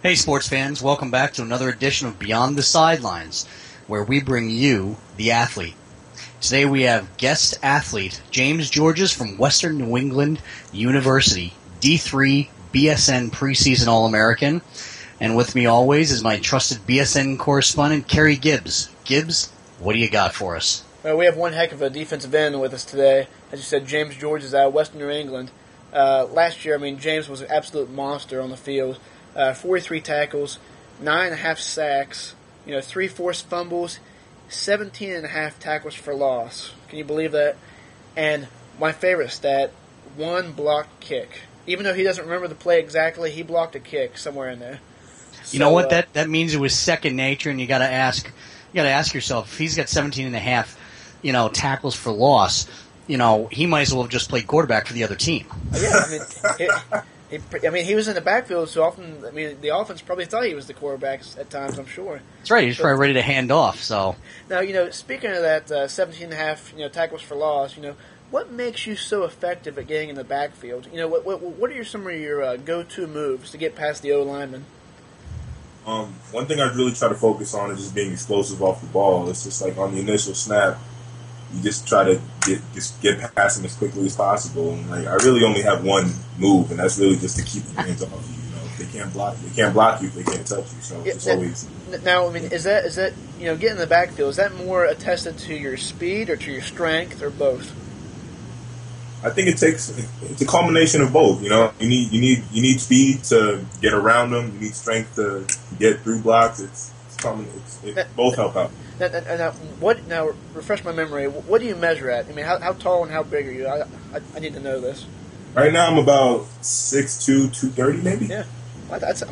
Hey, sports fans, welcome back to another edition of Beyond the Sidelines, where we bring you the athlete. Today we have guest athlete James Georges from Western New England University, D3 BSN preseason All-American. And with me always is my trusted BSN correspondent, Kerry Gibbs. Gibbs, what do you got for us? Well, we have one heck of a defensive end with us today. As you said, James Georges is out of Western New England. Last year, James was an absolute monster on the field. 43 tackles, 9.5 sacks, 3 forced fumbles, 17.5 tackles for loss. Can you believe that? And my favorite stat, 1 blocked kick. Even though he doesn't remember the play exactly, he blocked a kick somewhere in there. You know what? That means it was second nature, and you got to ask yourself, if he's got 17.5, tackles for loss, he might as well have just played quarterback for the other team. Yeah, he was in the backfield so often. The offense probably thought he was the quarterback at times, I'm sure. That's right. He was probably ready to hand off. So now, speaking of that 17.5, tackles for loss, what makes you so effective at getting in the backfield? What are some of your go-to moves to get past the O-lineman? One thing I really try to focus on is just being explosive off the ball. It's just like on the initial snap, you just try to get past them as quickly as possible. And I really only have one move, and that's really just to keep the hands off you. If they can't block you if they can't touch you. So it's always. Now, is that getting in the backfield? Is that more attested to your speed or to your strength or both? I think it's a combination of both. You need speed to get around them. You need strength to get through blocks. Both help out. Now, refresh my memory. What do you measure at? How tall and how big are you? I need to know this. Right now, I'm about 6'2", 230 maybe. Yeah, that's a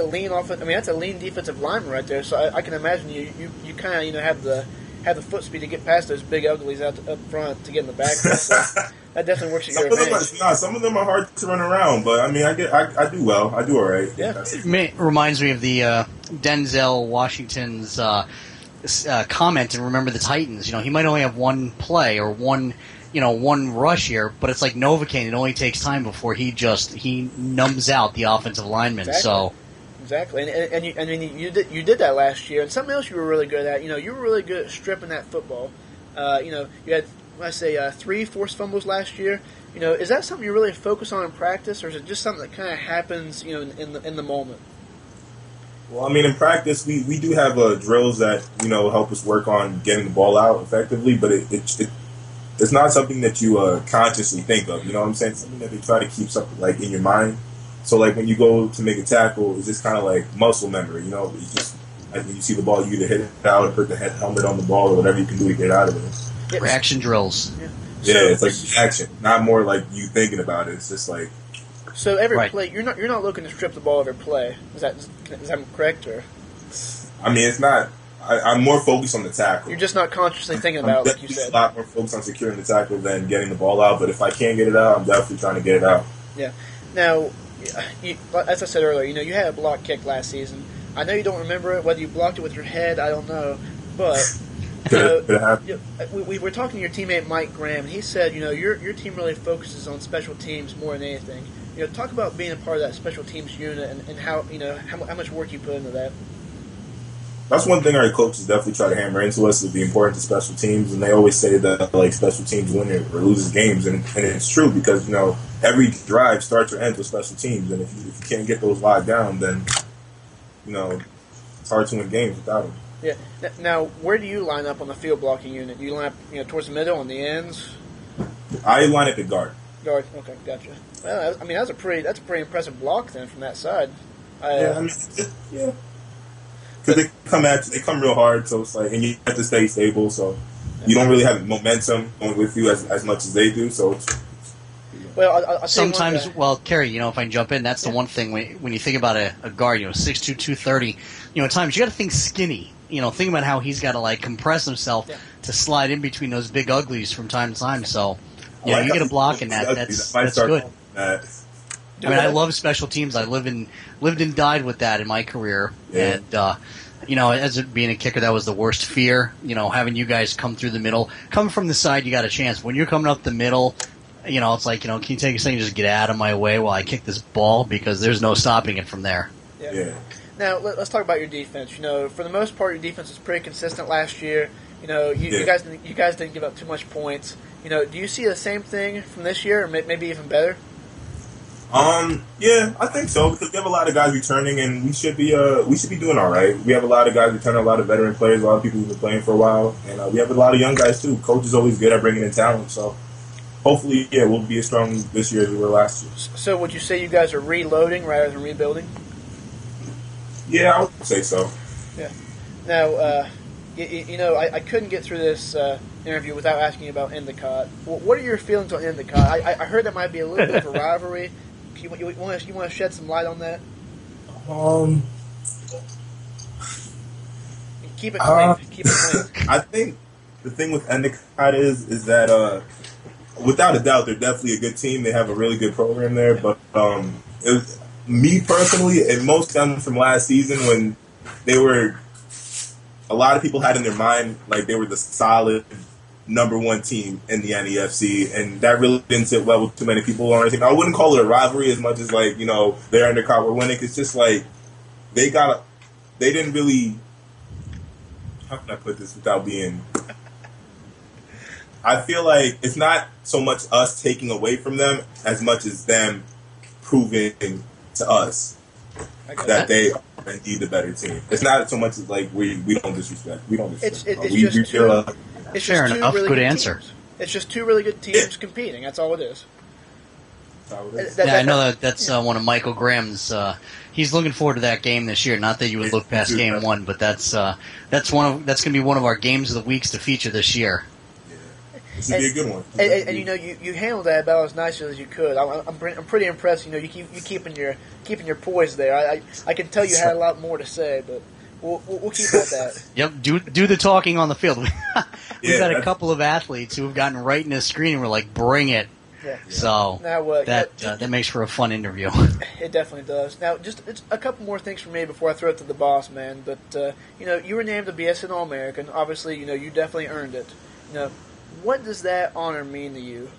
lean that's a lean defensive lineman right there. So I can imagine you kind of have the foot speed to get past those big uglies up front to get in the backfield. So that definitely works at your advantage. Some of them are hard to run around, but I do well. I do all right. Yeah, it reminds me of the Denzel Washington's comment in Remember the Titans. He might only have one play or one rush here, but it's like Novocaine. It only takes time before he numbs out the offensive lineman. Exactly. So exactly, and you did that last year. And something else you were really good at. You were really good at stripping that football. You had 3 forced fumbles last year. Is that something you really focus on in practice, or is it just something that kind of happens in the moment? Well, in practice, we do have drills that, help us work on getting the ball out effectively, but it's not something that you consciously think of, you know what I'm saying? Something that they try to keep in your mind. So, when you go to make a tackle, it's just kind of like muscle memory, It's just, when you see the ball, you either hit it out or put the helmet on the ball or whatever you can do to get out of it. Reaction drills. Yeah, it's like reaction, not more like you thinking about it. It's just like... So every play, you're not looking to strip the ball every play. Is that correct, or? It's not. I'm more focused on the tackle. You're just not consciously thinking about it, like you said. A lot more focused on securing the tackle than getting the ball out. But if I can't get it out, I'm definitely trying to get it out. Yeah. Now, as I said earlier, you had a block kick last season. I know you don't remember it. Whether you blocked it with your head, I don't know. But we were talking to your teammate Mike Graham, and he said, your team really focuses on special teams more than anything. Talk about being a part of that special teams unit and how much work you put into that. That's one thing our coaches definitely try to hammer into us is the importance of special teams, and they always say that special teams win or loses games, and it's true because every drive starts or ends with special teams, and if you can't get those locked down, then it's hard to win games without them. Yeah. Now, where do you line up on the field blocking unit? Do you line up towards the middle on the ends? I line up at guard. Guard. Okay, gotcha. Well, that's a pretty impressive block then from that side. Yeah. Because they come real hard, so it's and you have to stay stable, so you don't really have momentum going with you as much as they do, so it's... Well, I'll sometimes, Kerry, if I can jump in, that's the one thing when you think about a guard, 6'2", 230, at times you got to think skinny. Think about how he's got to compress himself to slide in between those big uglies from time to time. So, you get a block in that. That's good. I love special teams. I lived and died with that in my career, and as being a kicker, that was the worst fear. Having you guys come through the middle, coming from the side, you got a chance. When you're coming up the middle, it's can you take a second and just get out of my way while I kick this ball because there's no stopping it from there. Yeah. Now let's talk about your defense. You know, for the most part, your defense was pretty consistent last year. You know, you guys didn't give up too much points. You know, do you see the same thing from this year, or maybe even better? Yeah, I think so because we have a lot of guys returning, and we should be doing all right. We have a lot of guys returning, a lot of veteran players, a lot of people who've been playing for a while, and we have a lot of young guys too. Coach is always good at bringing in talent, so hopefully, we'll be as strong this year as we were last year. So, would you say you guys are reloading rather than rebuilding? Yeah, I would say so. Yeah. Now, you know, I couldn't get through this interview without asking you about Endicott. What are your feelings on Endicott? I heard that might be a little bit of a rivalry. You want to shed some light on that? Keep it clean. Keep it clean. I think the thing with Endicott is that without a doubt they're definitely a good team. They have a really good program there, but me personally, it most stems from last season when they were. A lot of people had in their mind like they were the solid number one team in the NEFC, and that really didn't sit well with too many people or anything. I wouldn't call it a rivalry as much as like, you know, they're Endicott were winning. It's just like they didn't really. How can I put this without being? I feel like it's not so much us taking away from them as much as them proving to us that they are indeed the better team. It's not so much as like we don't disrespect. We don't disrespect. It's fair just enough. Really good answer. Teams. It's just two really good teams competing. That's all it is. I know that's one of Michael Graham's. He's looking forward to that game this year. Not that you would look past game one, but that's going to be one of our games of the weeks to feature this year. This would be a good one. And you know, you handled that about as nicely as you could. I'm pretty impressed. You know, you keeping your poise there. I can tell you had a lot more to say, but we'll keep at that. Yep, do the talking on the field. We've got a couple of athletes who have gotten right in the screen and we're like, bring it. Yeah. So now, that makes for a fun interview. It definitely does. Now, just a couple more things from me before I throw it to the boss, man. But you know, you were named a BSN All-American. Obviously, you know, you definitely earned it. You know, what does that honor mean to you?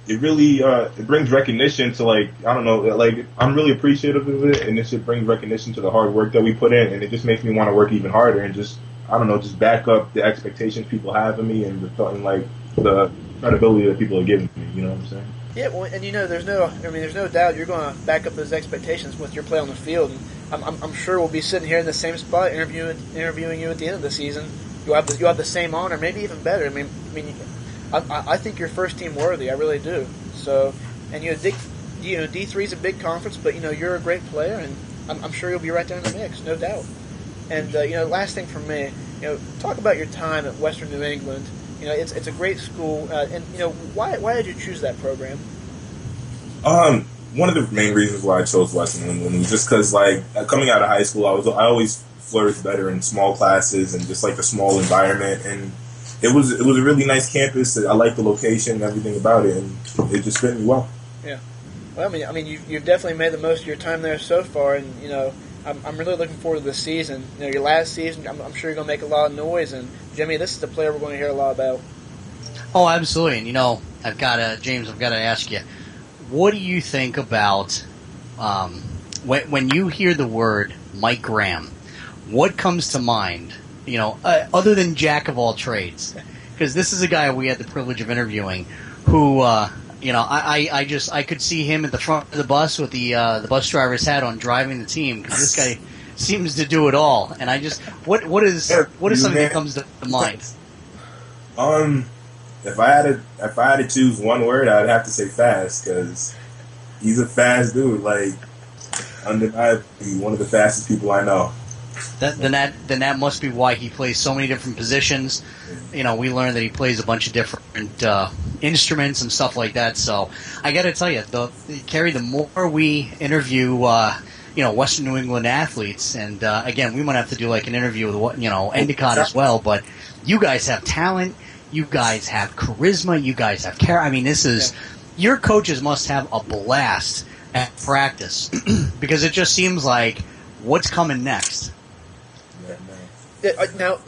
It really it brings recognition to, like, I don't know, like, I'm really appreciative of it, and it just brings recognition to the hard work that we put in, and it just makes me want to work even harder and just, I don't know, just back up the expectations people have of me and the credibility that people are giving me. You know what I'm saying? Yeah, well, and you know, there's no doubt you're going to back up those expectations with your play on the field, and I'm sure we'll be sitting here in the same spot interviewing you at the end of the season. You'll have the same honor, maybe even better. I think you're first team worthy. I really do. So, and D3 is a big conference, but you know, you're a great player, and I'm sure you'll be right there in the mix, no doubt. And you know, last thing from me, you know, talk about your time at Western New England. You know, it's a great school, and you know, why did you choose that program? One of the main reasons why I chose Western New England was just because, like, coming out of high school, I always flourished better in small classes and just like the small environment, and it was a really nice campus. I liked the location and everything about it, and it just fit me well. Yeah. Well, I mean, you've definitely made the most of your time there so far, and you know, I'm really looking forward to this season. You know, your last season, I'm sure you're going to make a lot of noise, and Jimmy, this is the player we're going to hear a lot about. Oh, absolutely. And you know, James, I've got to ask you, what do you think about when you hear the word Mike Graham? What comes to mind, you know, other than jack of all trades? Because this is a guy we had the privilege of interviewing who, you know, I could see him at the front of the bus with the bus driver's hat on driving the team, because this guy seems to do it all. And I just, what is something that comes to mind? If I had to choose one word, I'd have to say fast, because he's a fast dude, like, undeniably one of the fastest people I know. Then that must be why he plays so many different positions. You know, we learned that he plays a bunch of different instruments and stuff like that. So I got to tell you, Kerry, the more we interview, you know, Western New England athletes, and again, we might have to do like an interview with, you know, Endicott as well. But you guys have talent, you guys have charisma, you guys have care. I mean, this is your coaches must have a blast at practice because it just seems like what's coming next. Now,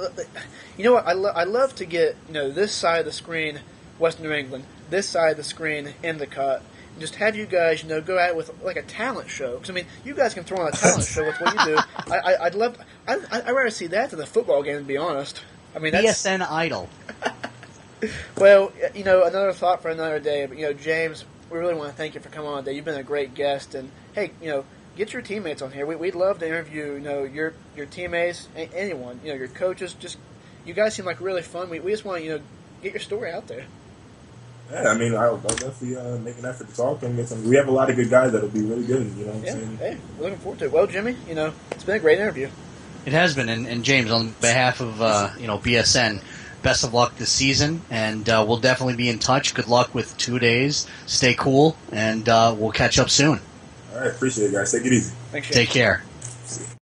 you know what? I love to get, you know, this side of the screen, Western New England, this side of the screen, Endicott. just have you guys, go at it with like a talent show. Because I mean, you guys can throw on a talent show with what you do. I'd love. I'd rather see that than the football game, to be honest. I mean, that's, BSN Idol. well, another thought for another day. But James, we really want to thank you for coming on today. You've been a great guest, and hey, get your teammates on here. We'd love to interview, your teammates, anyone, your coaches. Just you guys seem like really fun. We just want to, get your story out there. Yeah, I mean, I'll definitely make an effort to talk to them. Get some. We have a lot of good guys that'll be really good. You know what I'm saying? Hey, we're looking forward to it. Well, Jimmy, it's been a great interview. It has been, and James, on behalf of BSN, best of luck this season, and we'll definitely be in touch. Good luck with 2 days. Stay cool, and we'll catch up soon. All right, appreciate it, guys. Take it easy. Thanks, Take care. See you.